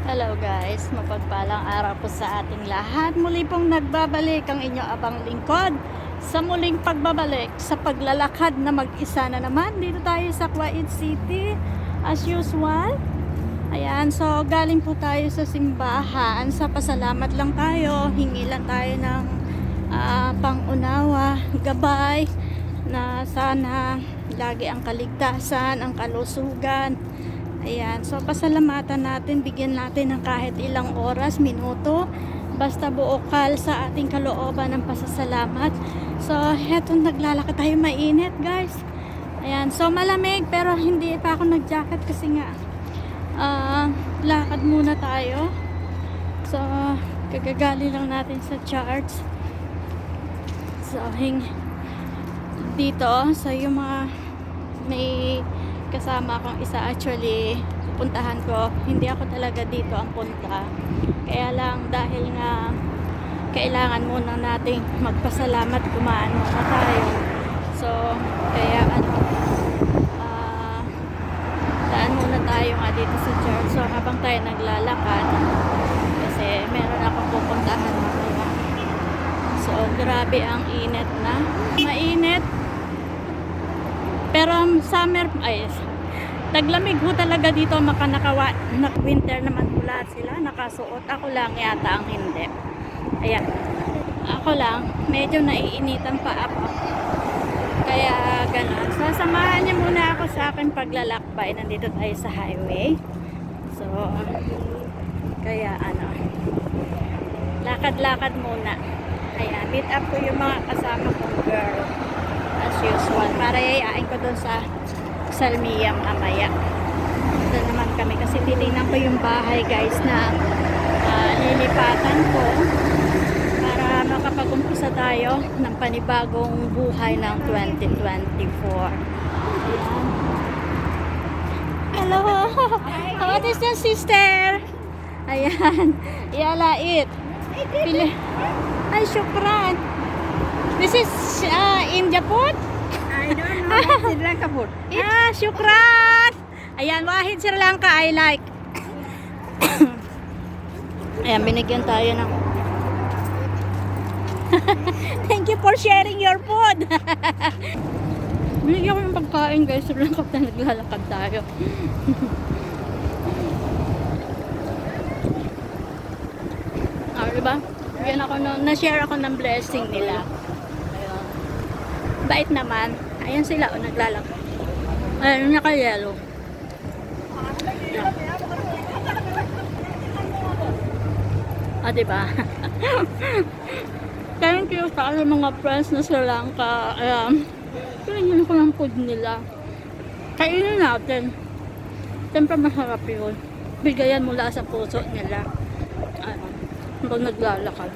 Hello guys, mapagpalang araw po sa ating lahat. Muli pong nagbabalik ang inyong abang lingkod sa muling pagbabalik sa paglalakad na mag-isa na naman. Dito tayo sa Kuwait City as usual. Ayan, so galing po tayo sa simbahan. Sa pasalamat lang tayo, hingi lang tayo ng pangunawa, gabay na sana lagi ang kaligtasan, ang kalusugan. Ayan, so pasalamatan natin, bigyan natin ng kahit ilang oras, minuto, basta buokal sa ating kalooban ng pasasalamat. So, heto naglalakad tayo, mainit guys. Ayan, so malamig pero hindi pa ako nag-jacket kasi nga lakad muna tayo. So, kagagali lang natin sa charts. So, dito, so yung mga may kasama akong isa, actually puntahan ko, hindi ako talaga dito ang punta, kaya lang dahil nga kailangan muna nating magpasalamat, kumaan muna tayo, so kaya daan muna tayo nga dito sa church. So habang tayo naglalakad, kasi meron akong pupuntahan mamaya, so grabe ang init na, mainit. Pero summer, taglamig ho talaga dito, winter naman po lahat sila nakasuot. Ako lang yata ang hindi. Ayan, ako lang medyo naiinitan pa ako, kaya gano'n. So samahan niyo muna ako sa akin paglalakbay. Nandito tayo sa highway, so kaya lakad-lakad muna. Ayan, meet up ko yung mga kasama kong girl as usual, para yayain ko doon sa Salmiyang mamaya. Doon naman kami kasi titingnan ko yung bahay guys na lilipatan ko para makapag-umpisa tayo ng panibagong buhay ng 2024. Ayan. Hello! What is that, sister? Ayan, ialait. Ay, syukran. This is India food? I don't know, Sri Lanka food. Syukran! Ayan, wahid Sri Lanka I like. Ayan, binigyan tayo ng thank you for sharing your food. Binigyan ko ng pagkain guys, Sri Lanka na naglalakad tayo. Diba? Yan ako, na-share ako ng blessing nila. Bait naman. Ayan sila, naglalakad. Ayan, naka-yellow. Diba? Thank you sa mga friends na Sri Lanka. Pinagyan ko ng food nila. Kainin natin. Siyempre masarap yun. Bigayan mula sa puso nila. Habang naglalakad.